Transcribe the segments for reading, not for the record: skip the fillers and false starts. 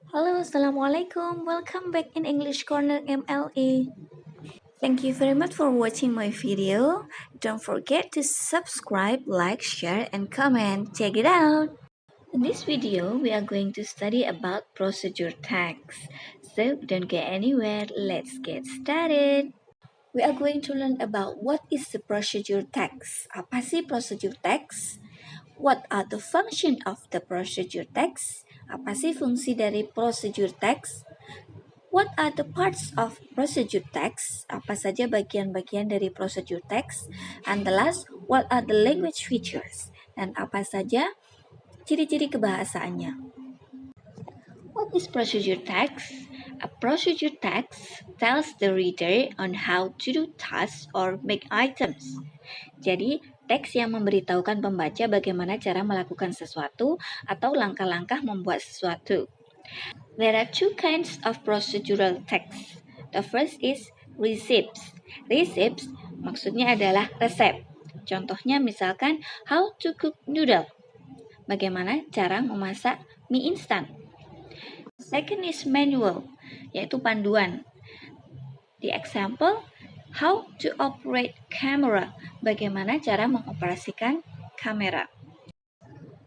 Hello, Assalamualaikum. Welcome back in English Corner MLE. Thank you very much for watching my video. Don't forget to subscribe, like, share, and comment. Check it out. In this video, we are going to study about procedure tags. So don't get anywhere. Let's get started. We are going to learn about what is the procedure tags. Apa sih procedure tags? What are the function of the procedure text? Apa sih fungsi dari procedure text? What are the parts of procedure text? Apa saja bagian-bagian dari procedure text? And the last, what are the language features? Dan apa saja ciri-ciri kebahasaannya? What is procedure text? A procedure text tells the reader on how to do tasks or make items. Jadi, teks yang memberitahukan pembaca bagaimana cara melakukan sesuatu atau langkah-langkah membuat sesuatu. There are two kinds of procedural text. The first is receipts. Receipts maksudnya adalah resep. Contohnya misalkan how to cook noodle. Bagaimana cara memasak mie instan. Second is manual, yaitu panduan. The example, how to operate camera. Bagaimana cara mengoperasikan kamera.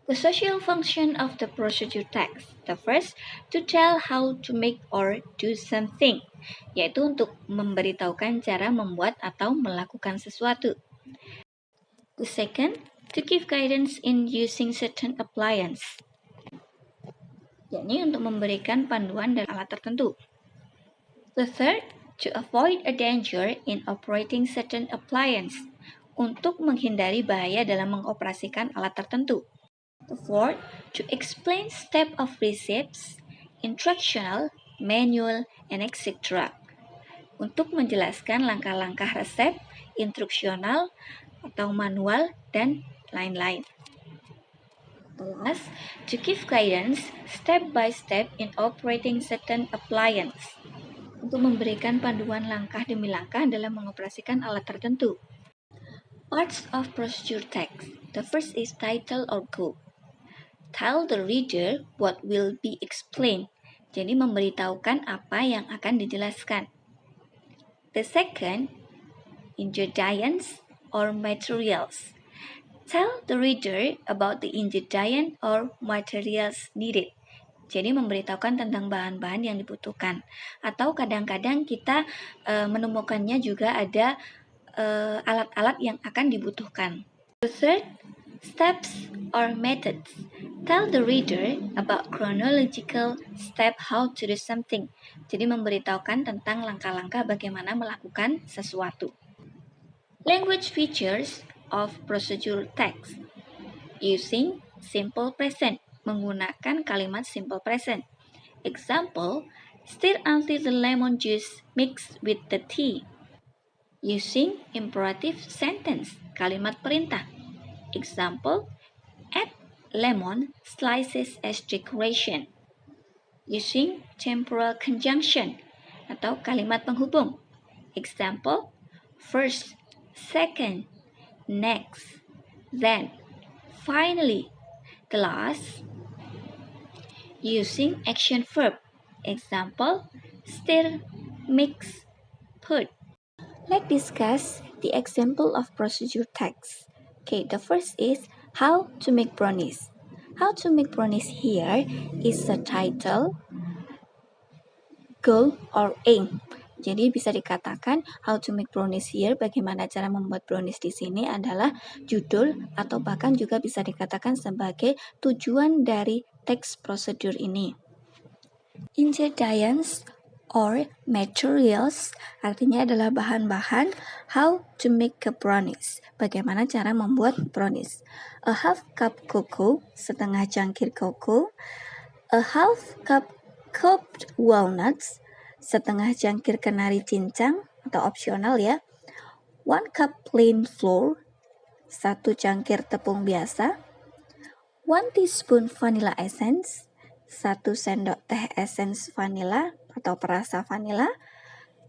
The social function of the procedure text. The first, to tell how to make or do something, yaitu untuk memberitahukan cara membuat atau melakukan sesuatu. The second, to give guidance in using certain appliance, yakni untuk memberikan panduan dan alat tertentu. The third, to avoid a danger in operating certain appliance, untuk menghindari bahaya dalam mengoperasikan alat tertentu. The fourth, to explain step of receipts, instructional, manual, and etc. Untuk menjelaskan langkah-langkah resep, instruksional, atau manual, dan lain-lain. The last, to give guidance step by step in operating certain appliance. Untuk memberikan panduan langkah demi langkah dalam mengoperasikan alat tertentu. Parts of procedure text. The first is title or goal. Tell the reader what will be explained. Jadi memberitahukan apa yang akan dijelaskan. The second, ingredients or materials. Tell the reader about the ingredient or materials needed. Jadi memberitahukan tentang bahan-bahan yang dibutuhkan. Atau kadang-kadang kita menemukannya juga ada alat-alat yang akan dibutuhkan. The third, steps or methods. Tell the reader about chronological step how to do something. Jadi memberitahukan tentang langkah-langkah bagaimana melakukan sesuatu. Language features of procedure text. Using simple present. Menggunakan kalimat simple present. Example, stir until the lemon juice mixed with the tea. Using imperative sentence. Kalimat perintah. Example, add lemon slices as decoration. Using temporal conjunction atau kalimat penghubung. Example, first, second, next, then, finally. The last, using action verb. Example, stir, mix, put. Let's discuss the example of procedure text. Okay, the first is how to make brownies. How to make brownies here is the title, goal, or aim. Jadi bisa dikatakan how to make brownies here, bagaimana cara membuat brownies di sini adalah judul atau bahkan juga bisa dikatakan sebagai tujuan dari teks prosedur ini. Ingredients or materials artinya adalah bahan-bahan. How to make a brownies, bagaimana cara membuat brownies. A half cup cocoa, setengah cangkir koko. A half cup chopped walnuts, setengah cangkir kenari cincang atau opsional ya. 1 cup plain flour, 1 cangkir tepung biasa. 1 teaspoon vanilla essence, 1 sendok teh essence vanilla atau perasa vanilla.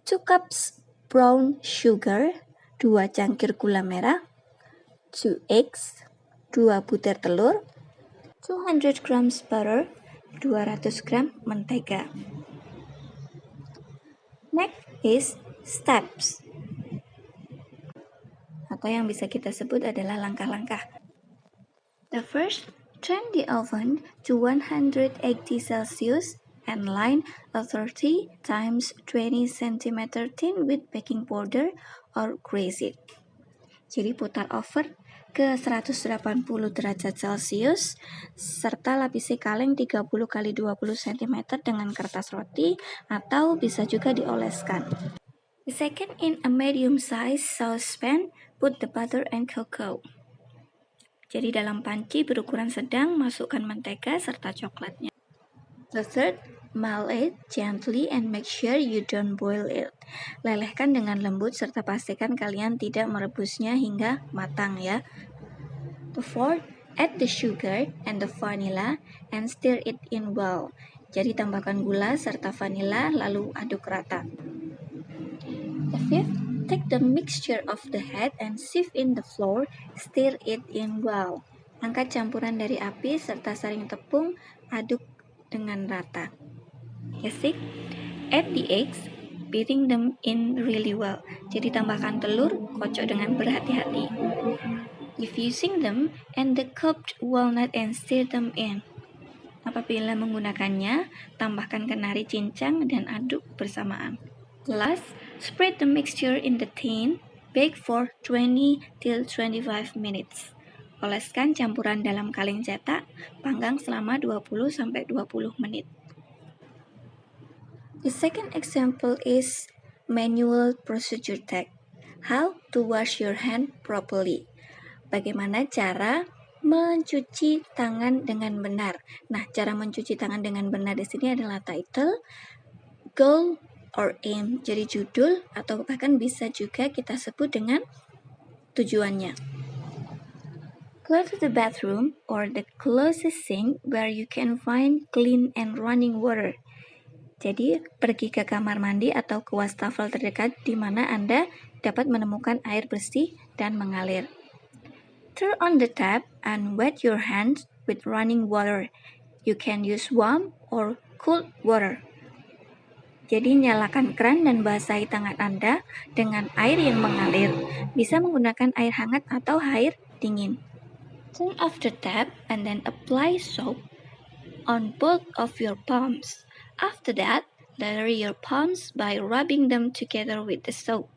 2 cups brown sugar, 2 cangkir gula merah. 2 eggs, 2 butir telur. 200 grams butter, 200 gram mentega. Next is steps, atau yang bisa kita sebut adalah langkah-langkah. The first, turn the oven to 180 Celsius and line a 30 x 20 cm tin with baking powder or grease it. Jadi putar oven ke 180 derajat Celcius serta lapisi kaleng 30 x 20 cm dengan kertas roti atau bisa juga dioleskan. The second, in a medium-sized saucepan, put the butter and cocoa. Jadi dalam panci berukuran sedang, masukkan mentega serta coklatnya. The third, melt it gently and make sure you don't boil it. Lelehkan dengan lembut serta pastikan kalian tidak merebusnya hingga matang ya. The fourth, add the sugar and the vanilla and stir it in well. Jadi tambahkan gula serta vanila lalu aduk rata. The fifth, take the mixture of the head and sieve in the flour, stir it in well. Angkat campuran dari api serta saring tepung, aduk dengan rata. The sixth, add the eggs, beating them in really well. Jadi tambahkan telur, kocok dengan berhati-hati. Infusing them and the chopped walnut and stir them in. Apabila menggunakannya, tambahkan kenari cincang dan aduk bersamaan. Last, spread the mixture in the tin, bake for 20 till 25 minutes. Oleskan campuran dalam kaleng cetak, panggang selama 20-20 menit. The second example is manual procedure tech. How to wash your hand properly. Bagaimana cara mencuci tangan dengan benar. Nah, cara mencuci tangan dengan benar di sini adalah title, goal, or aim, jadi judul atau bahkan bisa juga kita sebut dengan tujuannya. Go to the bathroom or the closest sink where you can find clean and running water. Jadi pergi ke kamar mandi atau ke wastafel terdekat di mana Anda dapat menemukan air bersih dan mengalir. Turn on the tap and wet your hands with running water. You can use warm or cold water. Jadi nyalakan keran dan basahi tangan Anda dengan air yang mengalir. Bisa menggunakan air hangat atau air dingin. Turn off the tap and then apply soap on both of your palms. After that, lather your palms by rubbing them together with the soap.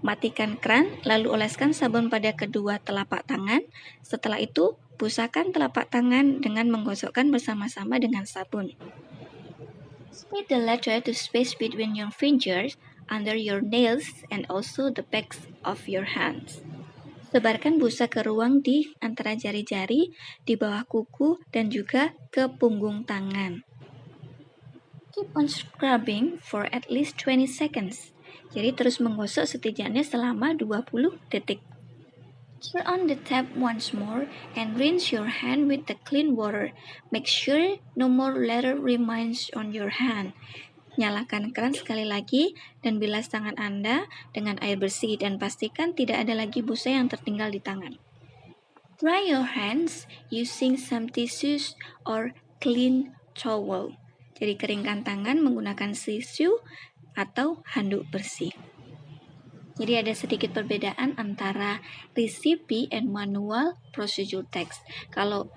Matikan keran, lalu oleskan sabun pada kedua telapak tangan. Setelah itu, busakan telapak tangan dengan menggosokkan bersama-sama dengan sabun. Spread the latter to space between your fingers, under your nails, and also the backs of your hands. Sebarkan busa ke ruang di antara jari-jari, di bawah kuku, dan juga ke punggung tangan. Keep on scrubbing for at least 20 seconds. Jadi terus menggosok setidaknya selama 20 detik. Turn on the tap once more and rinse your hand with the clean water. Make sure no more lather remains on your hand. Nyalakan keran sekali lagi dan bilas tangan Anda dengan air bersih dan pastikan tidak ada lagi busa yang tertinggal di tangan. Dry your hands using some tissues or clean towel. Jadi keringkan tangan menggunakan tisu atau handuk bersih. Jadi ada sedikit perbedaan antara recipe and manual procedure text. Kalau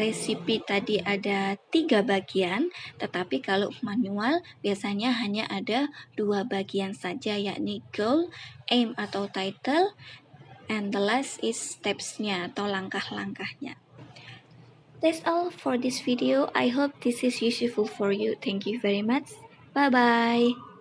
recipe tadi ada 3 bagian, tetapi kalau manual biasanya hanya ada 2 bagian saja, yakni goal, aim atau title, and the last is steps-nya atau langkah-langkahnya. That's all for this video. I hope this is useful for you. Thank you very much. Bye-bye.